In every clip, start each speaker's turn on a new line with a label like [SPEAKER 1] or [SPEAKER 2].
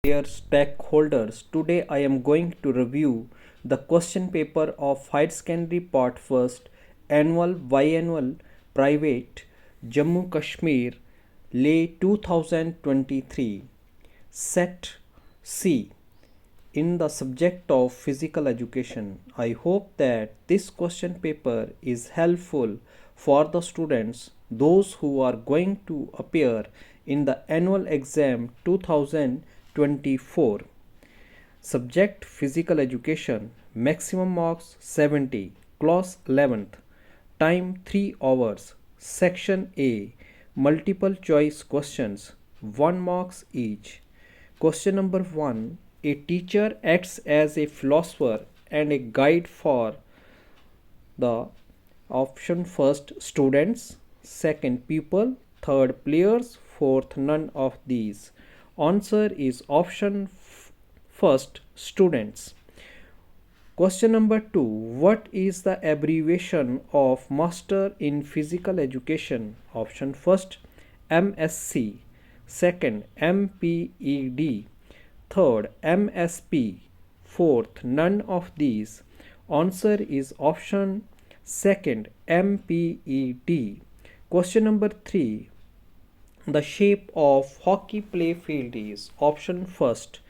[SPEAKER 1] Dear stakeholders, today I am going to review the question paper of Higher Secondary Part First Annual Biannual Private Jammu Kashmir Lay 2023 Set C in the subject of physical education. I hope that this question paper is helpful for the students, those who are going to appear in the annual exam 2024. Subject physical education, maximum marks 70, class 11th, time 3 hours. Section A, multiple choice questions, 1 marks each. Question number 1, a teacher acts as a philosopher and a guide for the option first students, second pupil, third players, fourth none of these. Answer is option first students. Question number 2, what is the abbreviation of Master in Physical Education? Option first MSc, second MPED, third MSP, fourth none of these. Answer is option second MPED. Question number 3, the shape of hockey play field is option first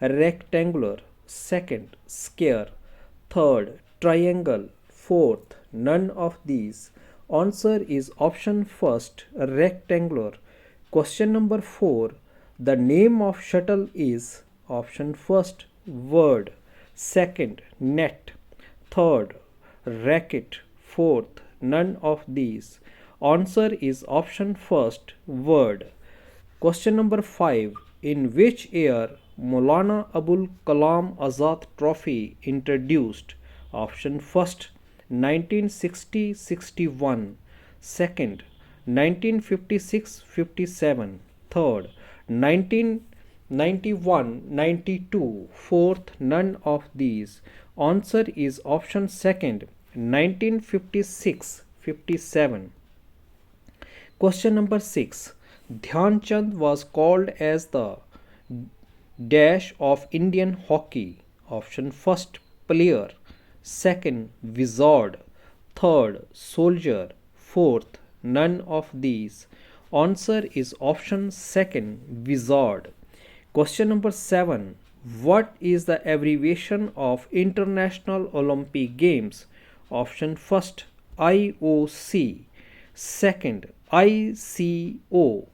[SPEAKER 1] rectangular, second square, third triangle, fourth none of these. Answer is option first rectangular. Question number 4, the name of shuttle is option first word, second net, third racket, fourth none of these. Answer is option first word. Question number 5, in which year Maulana Abul Kalam Azad Trophy introduced? Option first 1960-61, second 1956-57, third 1991-92, fourth none of these. Answer is option second 1956-57. Question number 6, Dhyan Chand was called as the dash of Indian hockey. Option first player, second wizard, third soldier, fourth none of these. Answer is option second wizard. Question number 7, what is the abbreviation of International Olympic Games? Option first IOC, second ICO,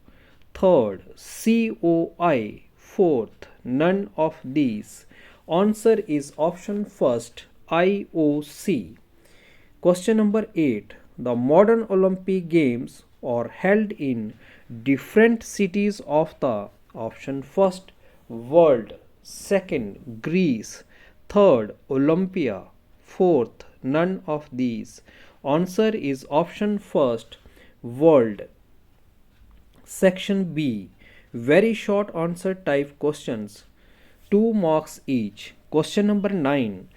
[SPEAKER 1] third COI, fourth none of these. Answer is option first IOC. Question number 8, the modern Olympic Games are held in different cities of the option first world, second Greece, third Olympia, fourth none of these. Answer is option first world. Section B, very short answer type questions, 2 marks each. Question number 9,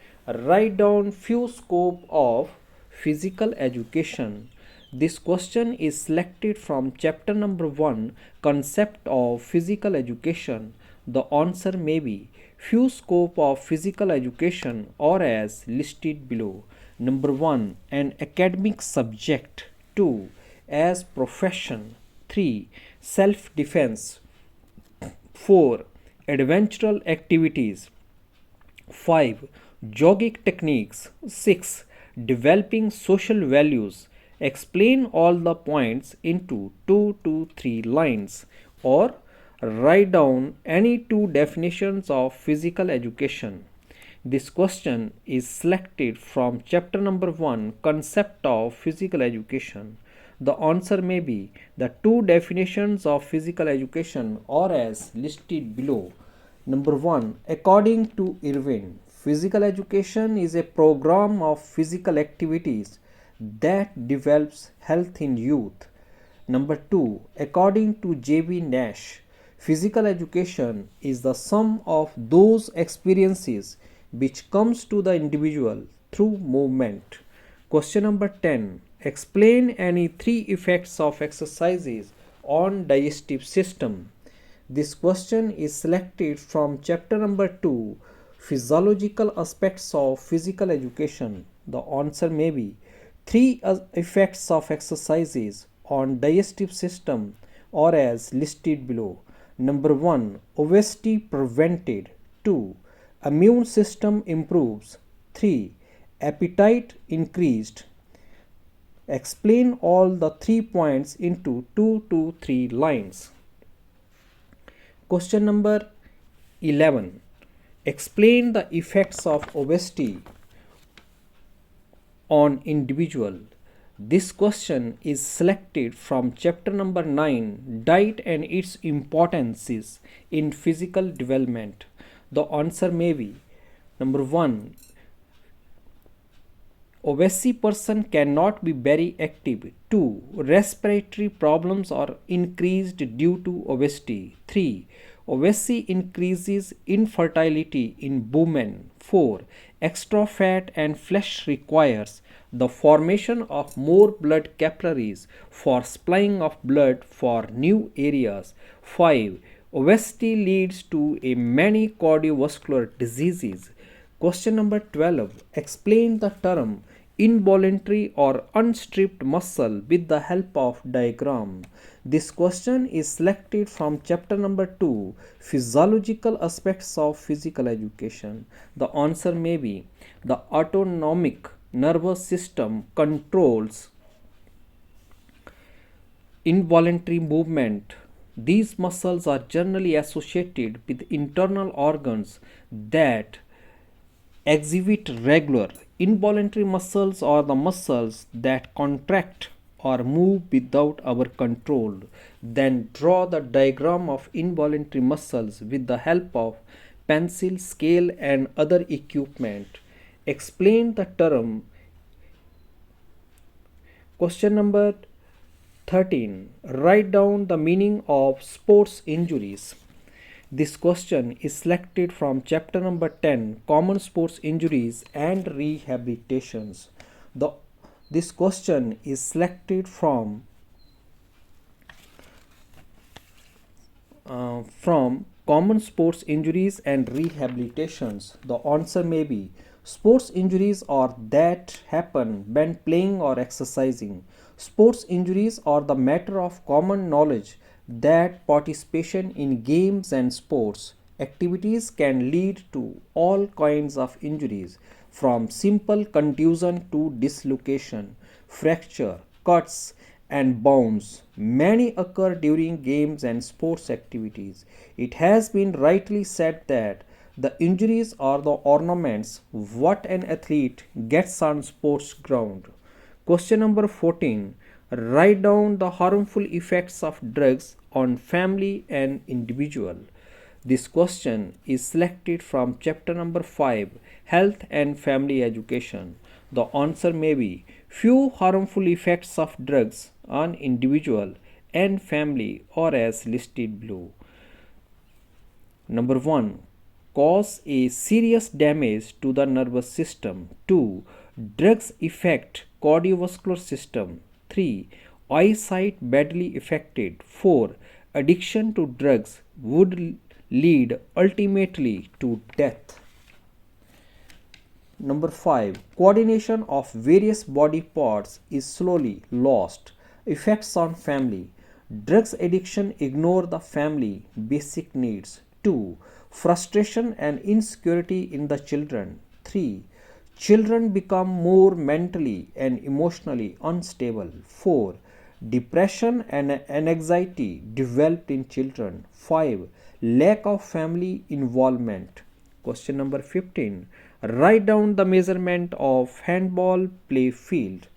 [SPEAKER 1] write down few scope of physical education. This question is selected from chapter number 1, concept of physical education. The answer may be few scope of physical education or as listed below. Number 1, an academic subject. 2, as profession. 3, self defense. 4, adventural activities. 5, yogic techniques. 6, developing social values. Explain all the points into 2 to 3 lines, or write down any 2 definitions of physical education. This question is selected from chapter number 1, concept of physical education. The answer may be the 2 definitions of physical education or as listed below. Number 1, according to Irwin, physical education is a program of physical activities that develops health in youth. Number 2, according to J.B. Nash, physical education is the sum of those experiences which comes to the individual through movement. Question number 10, explain any 3 effects of exercises on digestive system. This question is selected from chapter number 2, Physiological Aspects of Physical Education. The answer may be three effects of exercises on digestive system or as listed below. Number 1, obesity prevented. 2, immune system improves. 3, appetite increased. Explain all the 3 points into 2 to 3 lines. Question number 11. Explain the effects of obesity on individual. This question is selected from chapter number 9, Diet and its importances in physical development. The answer may be number 1, obese person cannot be very active. 2, respiratory problems are increased due to obesity. 3, obesity increases infertility in women. 4, extra fat and flesh requires the formation of more blood capillaries for supplying of blood for new areas. 5, obesity leads to a many cardiovascular diseases. Question number 12. Explain the term involuntary or unstripped muscle with the help of diagram. This question is selected from chapter number 2, Physiological Aspects of Physical Education. The answer may be the autonomic nervous system controls involuntary movement. These muscles are generally associated with internal organs that exhibit regular. Involuntary muscles are the muscles that contract or move without our control. Then draw the diagram of involuntary muscles with the help of pencil, scale and other equipment. Explain the term. Question number 13. Write down the meaning of sports injuries. This question is selected from chapter number 10, Common Sports Injuries and Rehabilitations. This question is selected from Common Sports Injuries and Rehabilitations. The answer may be sports injuries are that happen when playing or exercising. Sports injuries are the matter of common knowledge that participation in games and sports activities can lead to all kinds of injuries, from simple contusion to dislocation, fracture, cuts, and bounds. Many occur during games and sports activities. It has been rightly said that the injuries are the ornaments what an athlete gets on sports ground. Question number 14. Write down the harmful effects of drugs on family and individual. This question is selected from chapter number 5, Health and Family Education. The answer may be few harmful effects of drugs on individual and family are as listed below. Number 1, cause a serious damage to the nervous system. 2, drugs affect cardiovascular system. 3, eyesight badly affected. 4, addiction to drugs would lead ultimately to death. Number 5, coordination of various body parts is slowly lost. Effects on family. Drugs addiction ignore the family basic needs. 2, frustration and insecurity in the children. 3, children become more mentally and emotionally unstable. 4, depression and anxiety developed in children. 5, lack of family involvement. Question number 15. Write down the measurement of handball play field.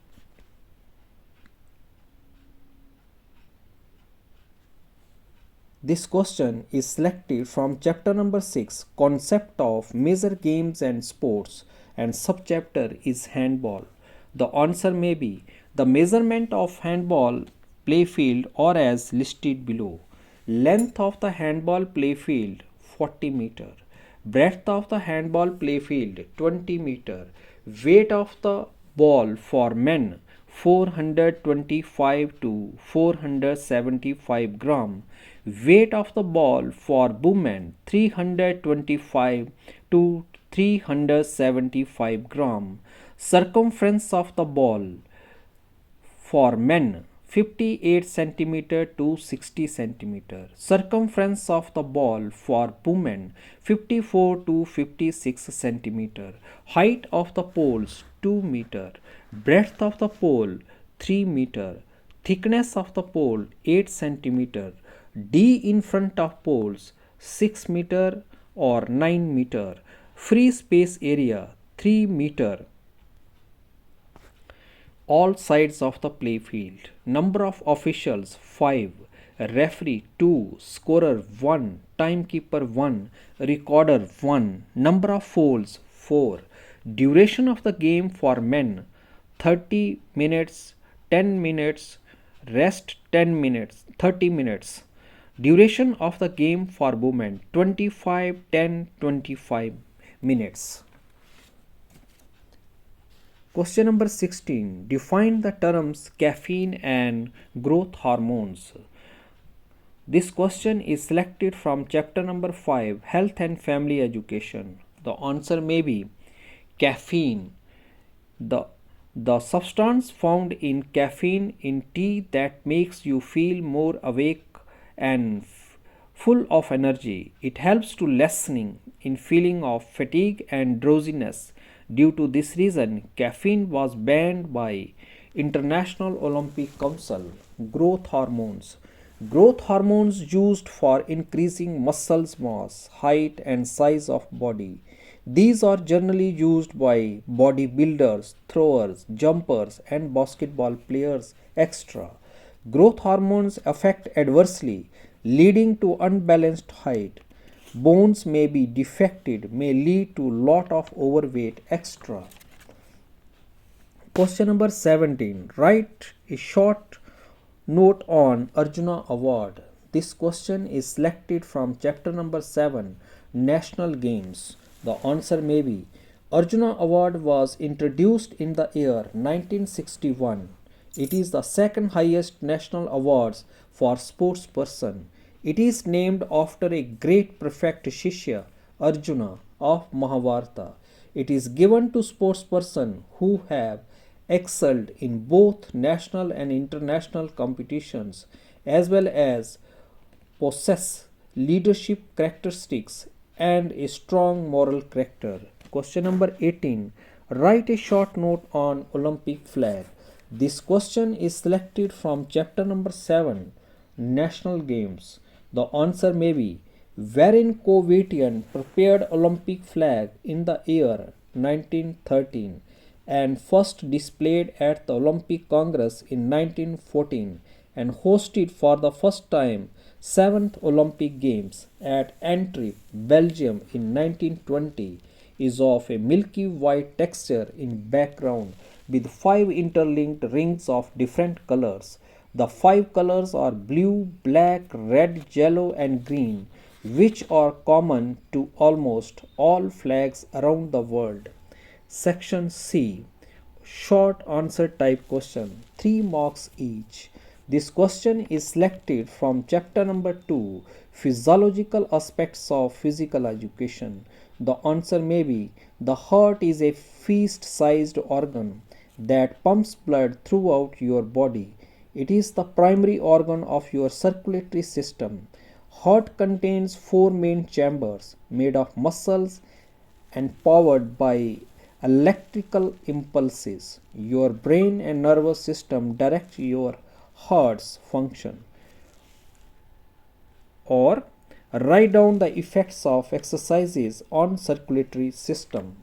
[SPEAKER 1] This question is selected from chapter number 6, Concept of Major Games and Sports, and subchapter is handball. The answer may be the measurement of handball play field or as listed below. Length of the handball play field 40 meter. Breadth of the handball play field 20 meter. Weight of the ball for men 425 to 475 gram. Weight of the ball for women 325 to 375 gram. Circumference of the ball for men 58 centimeter to 60 centimeter. Circumference of the ball for women 54 to 56 centimeter. Height of the poles 2 meter. Breadth of the pole 3 meter. Thickness of the pole 8 centimeter. D in front of poles 6 meter or 9 meter. Free space area 3 meter. All sides of the playfield. Number of officials 5, referee 2, scorer 1, timekeeper 1, recorder 1. Number of fouls 4. Duration of the game for men 30 minutes, 10 minutes, rest 10 minutes, 30 minutes. Duration of the game for women 25, 10, 25 minutes. Question number 16. Define the terms caffeine and growth hormones. This question is selected from chapter number 5, Health and Family Education. The answer may be caffeine. The substance found in caffeine in tea that makes you feel more awake and full of energy. It helps to lessening in feeling of fatigue and drowsiness. Due to this reason, caffeine was banned by International Olympic Council. Growth hormones. Growth hormones used for increasing muscle mass, height and size of body. These are generally used by bodybuilders, throwers, jumpers and basketball players extra. Growth hormones affect adversely, leading to unbalanced height. Bones may be defected, may lead to lot of overweight extra. Question number 17. Write a short note on Arjuna Award. This question is selected from chapter number 7, National Games. The answer may be Arjuna Award was introduced in the year 1961. It is the second highest national awards for sports person. It is named after a great prefect Shishya, Arjuna of Mahabharata. It is given to sportspersons who have excelled in both national and international competitions, as well as possess leadership characteristics and a strong moral character. Question number 18. Write a short note on Olympic flag. This question is selected from chapter number 7, National Games. The answer may be wherein Coevetian prepared Olympic flag in the year 1913 and first displayed at the Olympic Congress in 1914 and hosted for the first time 7th Olympic Games at Antwerp, Belgium in 1920 is of a milky white texture in background with 5 interlinked rings of different colors. The 5 colors are blue, black, red, yellow and green, which are common to almost all flags around the world. Section C. Short answer type question. 3 marks each. This question is selected from chapter number 2, Physiological Aspects of Physical Education. The answer may be the heart is a fist-sized organ that pumps blood throughout your body. It is the primary organ of your circulatory system. Heart contains 4 main chambers made of muscles and powered by electrical impulses. Your brain and nervous system direct your heart's function. Or write down the effects of exercises on circulatory system.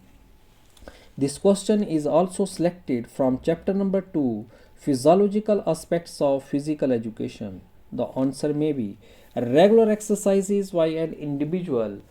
[SPEAKER 1] This question is also selected from chapter number 2, Physiological Aspects of Physical Education. The answer may be regular exercises by an individual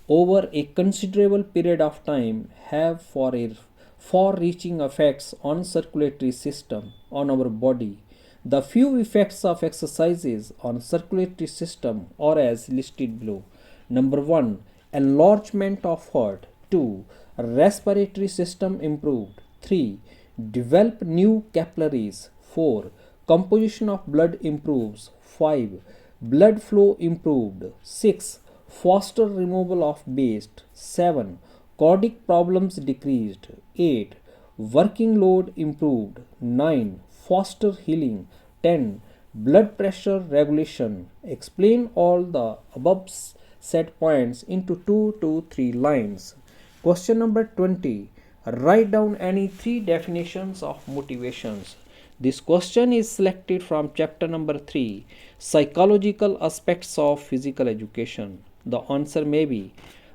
[SPEAKER 1] over a considerable period of time have far-reaching effects on circulatory system on our body. The few effects of exercises on circulatory system are as listed below. Number 1. Enlargement of heart. 2. Respiratory system improved. 3. Develop new capillaries. 4. Composition of blood improves. 5. Blood flow improved. 6. Faster removal of waste. 7. Cardiac problems decreased. 8. Working load improved. 9. Faster healing. 10. Blood pressure regulation. Explain all the above set points into 2 to 3 lines. Question number 20. Write down any 3 definitions of motivations. This question is selected from chapter number 3, Psychological Aspects of Physical Education. The answer may be: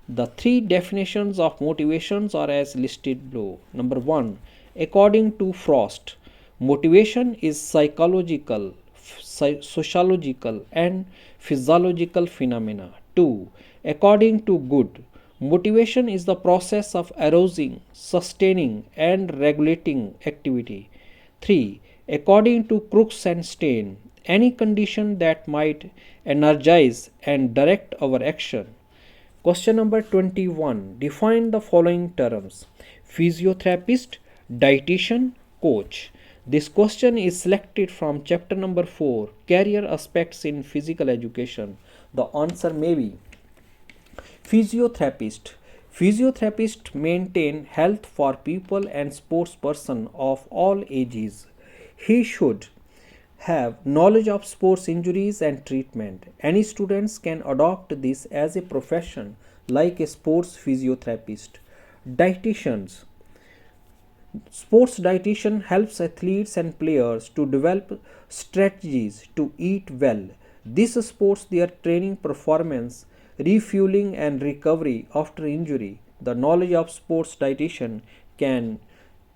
[SPEAKER 1] the 3 definitions of motivations are as listed below. Number 1. According to Frost, motivation is psychological, sociological, and physiological phenomena. 2. According to Good, motivation is the process of arousing, sustaining, and regulating activity. 3. According to Crooks and Stein, any condition that might energize and direct our action. Question number 21. Define the following terms: physiotherapist, dietitian, coach. This question is selected from chapter number 4, Career Aspects in Physical Education. The answer may be: physiotherapist. Physiotherapists maintain health for people and sports person of all ages. He should have knowledge of sports injuries and treatment. Any students can adopt this as a profession like a sports physiotherapist. Dietitians. Sports dietitian helps athletes and players to develop strategies to eat well. This supports their training performance, refueling and recovery after injury. The knowledge of sports dietitian can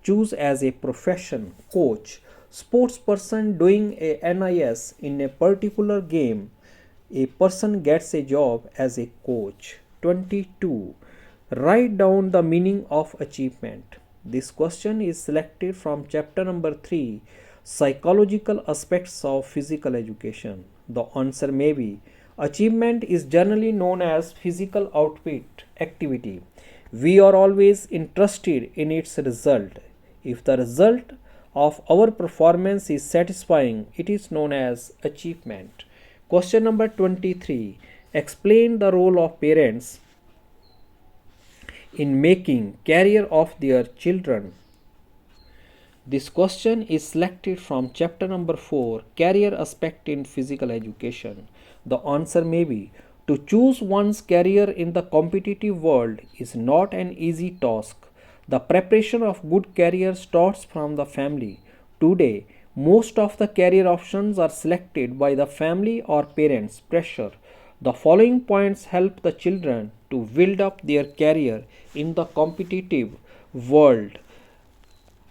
[SPEAKER 1] choose as a profession. Coach. Sports person doing a NIS in a particular game. A person gets a job as a coach. 22. Write down the meaning of achievement. This question is selected from chapter number 3, Psychological Aspects of Physical Education. The answer may be: achievement is generally known as physical output activity. We are always interested in its result. If the result of our performance is satisfying, it is known as achievement. Question number 23. Explain the role of parents in making career of their children. This question is selected from chapter number 4, Career Aspect in Physical Education. The answer may be: to choose one's career in the competitive world is not an easy task. The preparation of good career starts from the family. Today, most of the career options are selected by the family or parents' pressure. The following points help the children to build up their career in the competitive world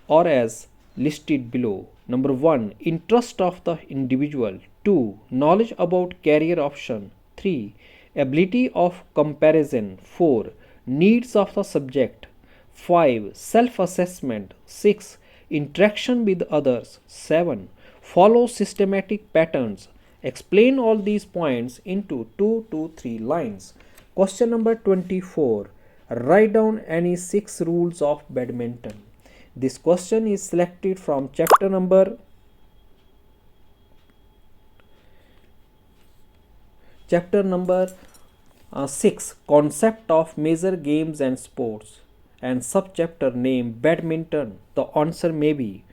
[SPEAKER 1] or as listed below. Number 1. Interest of the individual. 2. Knowledge about career option. 3. Ability of comparison. 4. Needs of the subject. 5. Self-assessment. 6. Interaction with others. 7. Follow systematic patterns. Explain all these points into 2 to 3 lines. Question number 24. Write down any 6 rules of badminton. This question is selected from chapter number 6, Concept of Major Games and Sports, and subchapter name Badminton. The answer may be: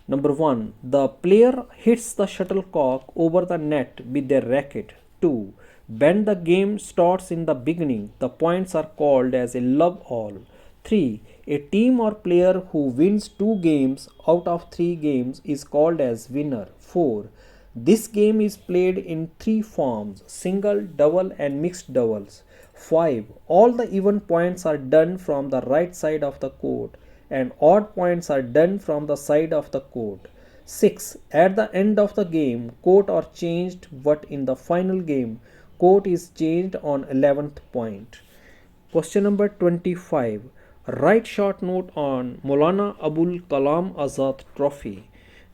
[SPEAKER 1] number 1. The player hits the shuttlecock over the net with their racket. 2. When the game starts in the beginning, the points are called as a love all. 3. A team or player who wins 2 games out of 3 games is called as winner. 4. This game is played in 3 forms: single, double, and mixed doubles. 5. All the even points are done from the right side of the court and odd points are done from the side of the court. 6. At the end of the game, court are changed, but in the final game, court is changed on 11th point. Question number 25. Write short note on Maulana Abul Kalam Azad Trophy.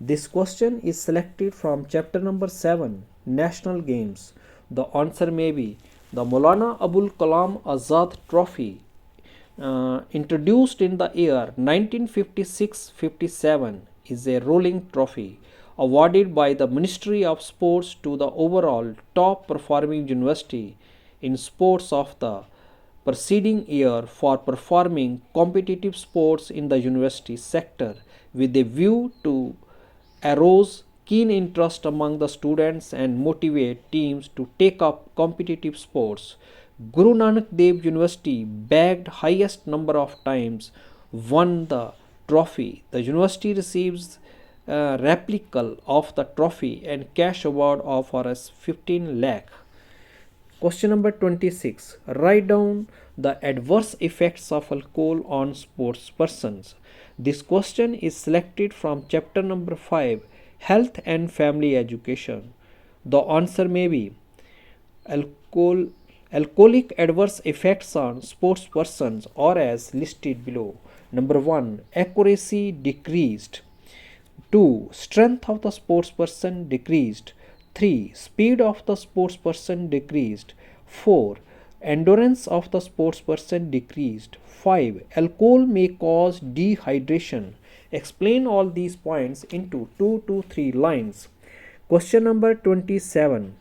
[SPEAKER 1] This question is selected from chapter number 7, National Games. The answer may be: the Maulana Abul Kalam Azad Trophy introduced in the year 1956-57, is a rolling trophy awarded by the Ministry of Sports to the overall top performing university in sports of the preceding year for performing competitive sports in the university sector with a view to arouse keen interest among the students and motivate teams to take up competitive sports. Guru Nanak Dev University bagged highest number of times, won the trophy. The university receives a replica of the trophy and cash award of Rs 15 lakh. Question number 26. Write down the adverse effects of alcohol on sports persons. This question is selected from chapter number 5, Health and Family Education. The answer may be alcohol, alcoholic adverse effects on sports persons are as listed below. Number 1. Accuracy decreased. 2. Strength of the sportsperson decreased. 3. Speed of the sportsperson decreased. 4. Endurance of the sportsperson decreased. 5. Alcohol may cause dehydration. Explain all these points into 2 to 3 lines. Question number 27.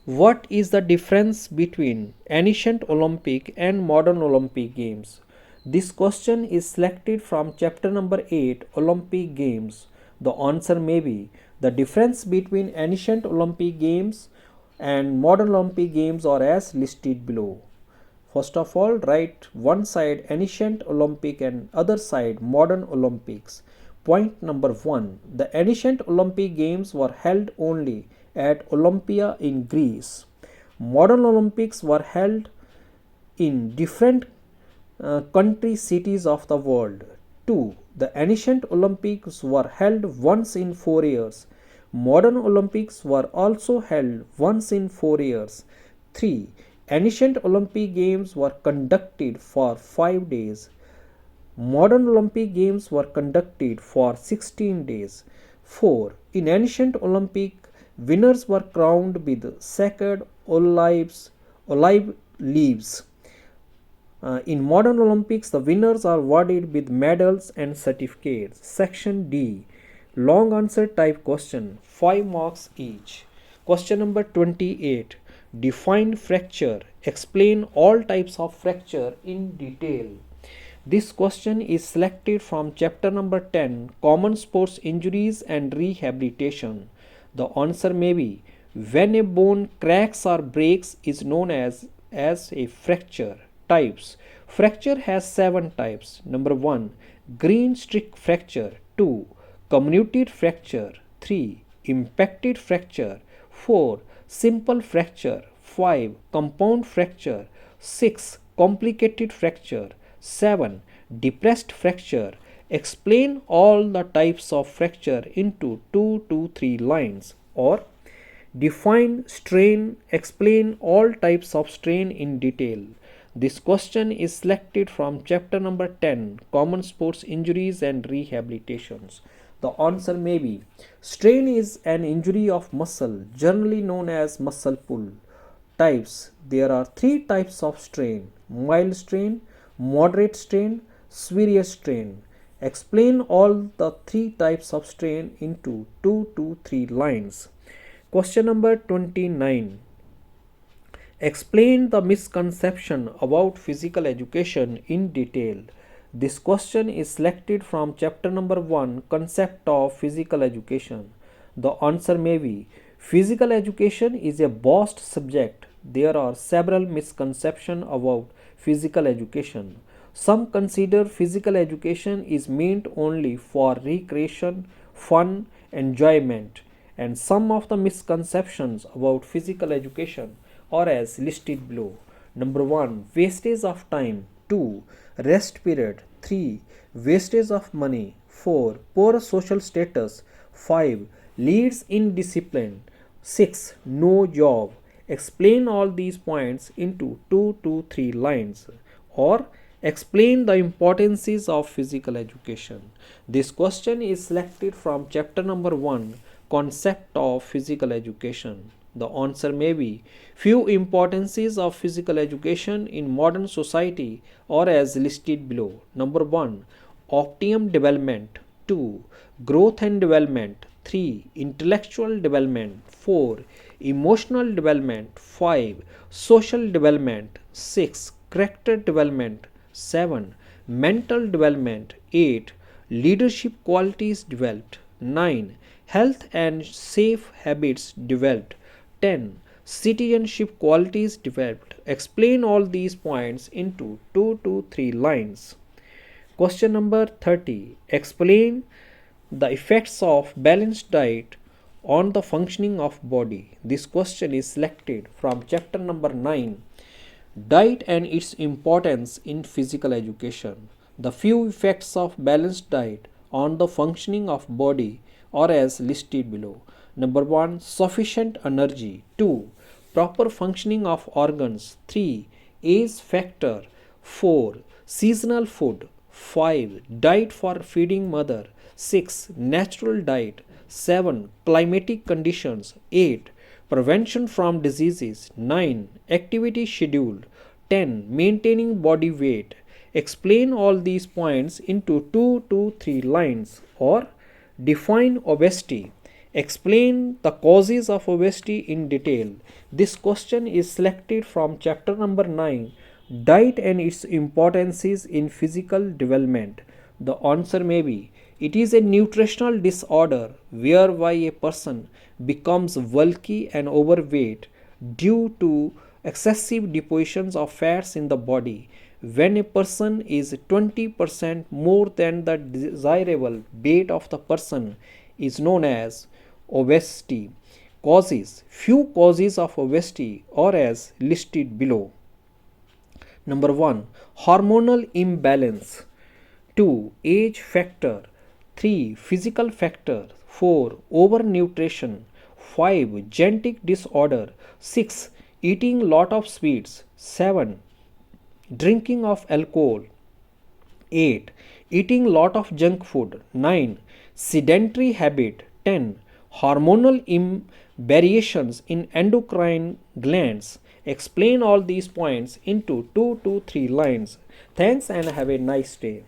[SPEAKER 1] What is the difference between ancient Olympic and modern Olympic Games? This question is selected from chapter number 8, Olympic Games. The answer may be the difference between ancient Olympic Games and modern Olympic Games are as listed below. First of all, write one side ancient Olympic and other side modern Olympics. Point number 1. The ancient Olympic Games were held only at Olympia in Greece. Modern Olympics were held in different country cities of the world. 2. The ancient Olympics were held once in 4 years. Modern Olympics were also held once in 4 years. 3. Ancient Olympic Games were conducted for 5 days. Modern Olympic Games were conducted for 16 days. 4. In ancient Olympic, winners were crowned with sacred olive leaves. In modern Olympics, the winners are awarded with medals and certificates. Section D. Long answer type question. 5 marks each. Question number 28. Define fracture. Explain all types of fracture in detail. This question is selected from chapter number 10, Common Sports Injuries and Rehabilitation. The answer may be when a bone cracks or breaks is known as a fracture. Types. Fracture has 7 types. Number 1. Green streak fracture. 2. Comminuted fracture. 3. Impacted fracture. 4. Simple fracture. 5. Compound fracture. 6. Complicated fracture. 7. Depressed fracture. Explain all the types of fracture into 2 to 3 lines. Or define strain. Explain all types of strain in detail. This question is selected from chapter number 10, Common Sports Injuries and Rehabilitations. The answer may be strain is an injury of muscle, generally known as muscle pull. Types. There are 3 types of strain: mild strain, moderate strain, severe strain. Explain all the 3 types of strain into 2 to 3 lines. Question number 29. Explain the misconception about physical education in detail. This question is selected from chapter number 1, Concept of Physical Education. The answer may be physical education is a vast subject. There are several misconceptions about physical education. Some consider physical education is meant only for recreation, fun, enjoyment, and some of the misconceptions about physical education are as listed below. Number 1. Wastage of time. 2. Rest period. 3. Wastage of money. 4. Poor social status. 5. Leads in discipline. 6. No job. Explain all these points into 2 to 3 lines. Or explain the importances of physical education. This question is selected from chapter number 1, Concept of Physical Education. The answer may be few importances of physical education in modern society are as listed below. Number 1, optimum development. 2, growth and development. 3, intellectual development. 4, emotional development. 5, social development. 6, character development. 7, mental development. 8, leadership qualities developed. 9, health and safe habits developed. 10, citizenship qualities developed. Explain all these points into 2 to 3 lines. Question number 30. Explain the effects of balanced diet on the functioning of body. This question is selected from chapter number 9, Diet and its importance in physical education. The few effects of balanced diet on the functioning of body are as listed below. Number 1, sufficient energy. 2, proper functioning of organs. 3, age factor. 4, seasonal food. 5, diet for feeding mother. 6, natural diet. 7, climatic conditions. 8, prevention from diseases. 9, activity schedule. 10, maintaining body weight. Explain all these points into 2 to 3 lines. Or define obesity. Explain the causes of obesity in detail. This question is selected from chapter number 9, Diet and its importances in physical development. The answer may be it is a nutritional disorder whereby a person becomes bulky and overweight due to excessive depositions of fats in the body. When a person is 20% more than the desirable weight of the person is known as obesity. Causes. Few causes of obesity are as listed below. Number 1, hormonal imbalance. 2, age factor. 3, physical factor. 4, overnutrition. 5, genetic disorder. 6, eating lot of sweets. 7, drinking of alcohol. 8, eating lot of junk food. 9, sedentary habit. 10, hormonal variations in endocrine glands. Explain all these points into 2 to 3 lines. Thanks and have a nice day.